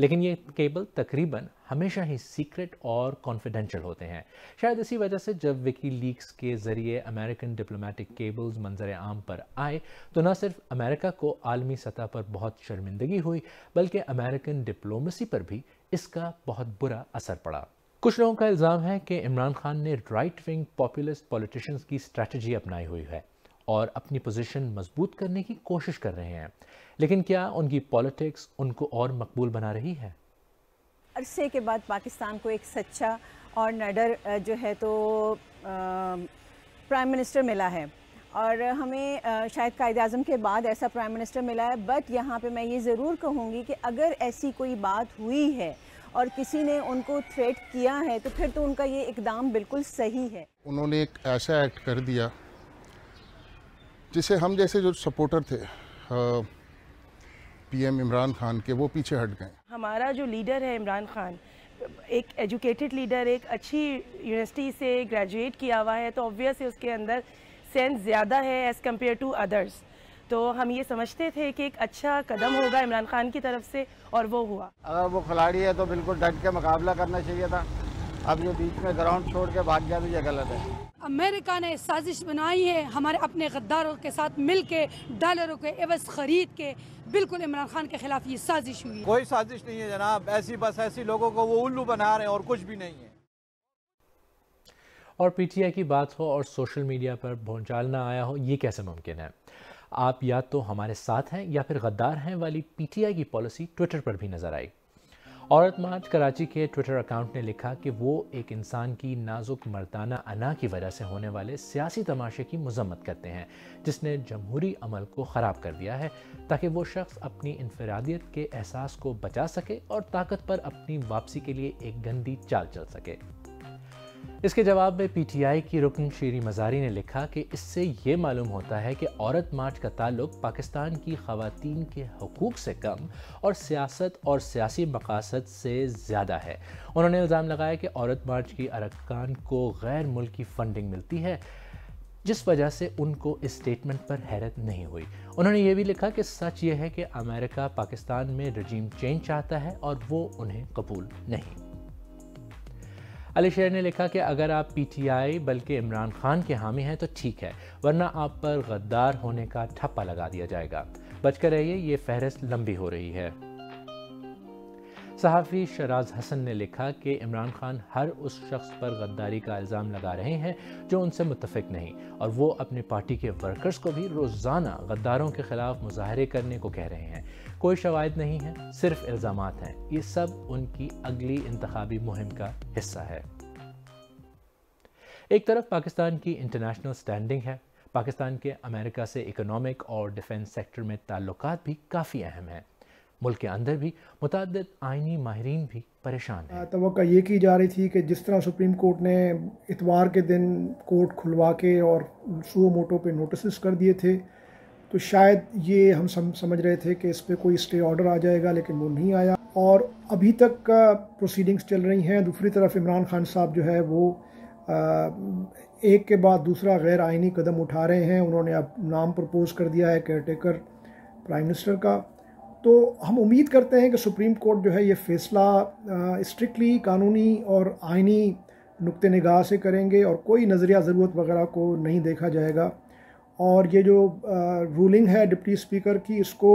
لیکن یہ کیبل تقریباً ہمیشہ ہی سیکرٹ اور کانفیڈینشیل ہوتے ہیں۔ شاید اسی وجہ سے جب وکی لیکس کے ذریعے امریکن ڈپلومیٹک کیبلز منظر عام پر آئے تو نہ صرف امریکہ کو عالمی سطح پر بہت شرمندگی ہوئی بلکہ امریکن ڈپلومیسی پر بھی اس کا بہت برا اثر پڑا۔ کچھ لوگوں کا الزام ہے کہ عمران خان نے رائٹ ونگ پاپولسٹ پولیٹیشنز کی اسٹریٹجی اپنائی ہوئی ہے اور اپنی پوزیشن مضبوط کرنے کی کوشش کر رہے ہیں، لیکن کیا ان کی پالیٹکس ان کو اور مقبول بنا رہی ہے؟ عرصے کے بعد پاکستان کو ایک سچا اور نڈر جو ہے تو پرائم منسٹر ملا ہے، اور ہمیں شاید قائد اعظم کے بعد ایسا پرائم منسٹر ملا ہے۔ بٹ یہاں پہ میں یہ ضرور کہوں گی کہ اگر ایسی کوئی بات ہوئی ہے اور کسی نے ان کو تھریٹ کیا ہے تو پھر تو ان کا یہ اقدام بالکل صحیح ہے۔ انہوں نے ایک ایسا ایکٹ کر دیا جسے ہم جیسے جو سپورٹر تھے پی ایم عمران خان کے، وہ پیچھے ہٹ گئے۔ ہمارا جو لیڈر ہے عمران خان، ایک ایجوکیٹڈ لیڈر، ایک اچھی یونیورسٹی سے گریجویٹ کیا ہوا ہے، تو آبویس ہے اس کے اندر سینس زیادہ ہے ایز کمپیئر ٹو ادرس۔ تو ہم یہ سمجھتے تھے کہ ایک اچھا قدم ہوگا عمران خان کی طرف سے، اور وہ ہوا۔ اگر وہ کھلاڑی ہے تو بالکل ڈٹ کے مقابلہ کرنا چاہیے تھا، اب یہ بیچ میں گراؤنڈ چھوڑ کے بھاگ گیا تو یہ غلط ہے۔ امریکہ نے سازش بنائی ہے ہمارے اپنے غداروں کے ساتھ مل کے، ڈالروں کے عوض خرید کے، بالکل عمران خان کے خلاف یہ سازش ہوئی ہے۔ کوئی سازش نہیں ہے جناب، ایسی بس ایسی لوگوں کو وہ الو بنا رہے ہیں اور کچھ بھی نہیں ہے۔ اور پی ٹی آئی کی بات ہو اور سوشل میڈیا پر بھونچالنا آیا ہو، یہ کیسے ممکن ہے؟ آپ یا تو ہمارے ساتھ ہیں یا پھر غدار ہیں والی پی ٹی آئی کی پالیسی ٹویٹر پر بھی نظر آئی۔ عورت مارچ کراچی کے ٹویٹر اکاؤنٹ نے لکھا کہ وہ ایک انسان کی نازک مردانہ انا کی وجہ سے ہونے والے سیاسی تماشے کی مذمت کرتے ہیں جس نے جمہوری عمل کو خراب کر دیا ہے، تاکہ وہ شخص اپنی انفرادیت کے احساس کو بچا سکے اور طاقت پر اپنی واپسی کے لیے ایک گندی چال چل سکے۔ اس کے جواب میں پی ٹی آئی کی رکن شیری مزاری نے لکھا کہ اس سے یہ معلوم ہوتا ہے کہ عورت مارچ کا تعلق پاکستان کی خواتین کے حقوق سے کم اور سیاست اور سیاسی مقاصد سے زیادہ ہے۔ انہوں نے الزام لگایا کہ عورت مارچ کی ارکان کو غیر ملکی فنڈنگ ملتی ہے، جس وجہ سے ان کو اس سٹیٹمنٹ پر حیرت نہیں ہوئی۔ انہوں نے یہ بھی لکھا کہ سچ یہ ہے کہ امریکہ پاکستان میں رجیم چینج چاہتا ہے اور وہ انہیں قبول نہیں۔ علی شیر نے لکھا کہ اگر آپ پی ٹی آئی بلکہ عمران خان کے حامی ہیں تو ٹھیک ہے، ورنہ آپ پر غدار ہونے کا ٹھپا لگا دیا جائے گا۔ بچ کر رہیے، یہ فہرست لمبی ہو رہی ہے۔ صحافی شراز حسن نے لکھا کہ عمران خان ہر اس شخص پر غداری کا الزام لگا رہے ہیں جو ان سے متفق نہیں، اور وہ اپنی پارٹی کے ورکرز کو بھی روزانہ غداروں کے خلاف مظاہرے کرنے کو کہہ رہے ہیں۔ کوئی شواہد نہیں ہے، صرف الزامات ہیں۔ یہ سب ان کی اگلی انتخابی مہم کا حصہ ہے۔ ایک طرف پاکستان کی انٹرنیشنل سٹینڈنگ ہے، پاکستان کے امریکہ سے اکنامک اور ڈیفنس سیکٹر میں تعلقات بھی کافی اہم ہیں۔ ملک کے اندر بھی متعدد آئینی ماہرین بھی پریشان ہیں۔ توقع یہ کی جا رہی تھی کہ جس طرح سپریم کورٹ نے اتوار کے دن کورٹ کھلوا کے اور سو موٹو پہ نوٹسز کر دیے تھے، تو شاید یہ ہم سمجھ رہے تھے کہ اس پہ کوئی اسٹے آرڈر آ جائے گا، لیکن وہ نہیں آیا اور ابھی تک پروسیڈنگز چل رہی ہیں۔ دوسری طرف عمران خان صاحب جو ہے وہ ایک کے بعد دوسرا غیر آئینی قدم اٹھا رہے ہیں۔ انہوں نے اب نام پرپوز کر دیا ہے کیئر ٹیکر پرائم منسٹر کا، تو ہم امید کرتے ہیں کہ سپریم کورٹ جو ہے یہ فیصلہ اسٹرکٹلی قانونی اور آئینی نقطہ نگاہ سے کریں گے اور کوئی نظریہ ضرورت وغیرہ کو نہیں دیکھا جائے گا، اور یہ جو رولنگ ہے ڈپٹی اسپیکر کی، اس کو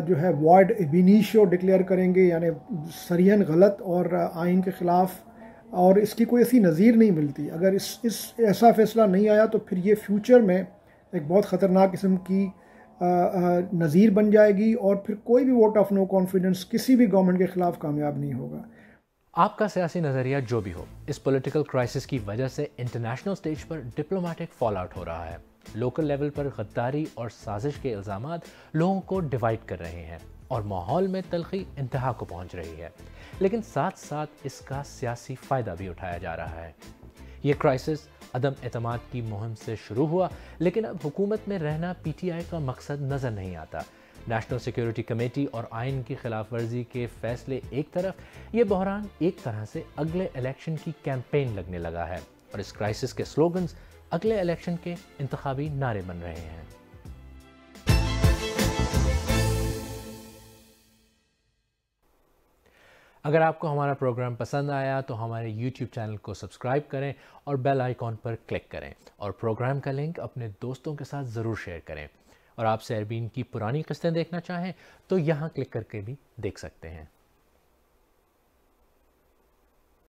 جو ہے وائڈ ابینیشیو ڈکلیئر کریں گے، یعنی صریحاً غلط اور آئین کے خلاف، اور اس کی کوئی ایسی نظیر نہیں ملتی۔ اگر اس ایسا فیصلہ نہیں آیا تو پھر یہ فیوچر میں ایک بہت خطرناک قسم کی نظیر بن جائے گی، اور پھر کوئی بھی ووٹ آف نو کانفیڈنس کسی بھی گورنمنٹ کے خلاف کامیاب نہیں ہوگا۔ آپ کا سیاسی نظریہ جو بھی ہو، اس پولیٹیکل کرائسس کی وجہ سے انٹرنیشنل سٹیج پر ڈپلومیٹک فال آؤٹ ہو رہا ہے۔ لوکل لیول پر غداری اور سازش کے الزامات لوگوں کو ڈیوائیڈ کر رہے ہیں اور ماحول میں تلخی انتہا کو پہنچ رہی ہے، لیکن ساتھ ساتھ اس کا سیاسی فائدہ بھی اٹھایا جا رہا ہے۔ یہ کرائسس عدم اعتماد کی مہم سے شروع ہوا، لیکن اب حکومت میں رہنا پی ٹی آئی کا مقصد نظر نہیں آتا۔ نیشنل سیکیورٹی کمیٹی اور آئین کی خلاف ورزی کے فیصلے ایک طرف، یہ بحران ایک طرح سے اگلے الیکشن کی کیمپین لگنے لگا ہے، اور اس کرائسس کے سلوگنز اگلے الیکشن کے انتخابی نعرے بن رہے ہیں۔ اگر آپ کو ہمارا پروگرام پسند آیا تو ہمارے یوٹیوب چینل کو سبسکرائب کریں اور بیل آئیکن پر کلک کریں اور پروگرام کا لنک اپنے دوستوں کے ساتھ ضرور شیئر کریں. اور آپ سیربین کی پرانی قسطیں دیکھنا چاہیں تو یہاں کلک کر کے بھی دیکھ سکتے ہیں.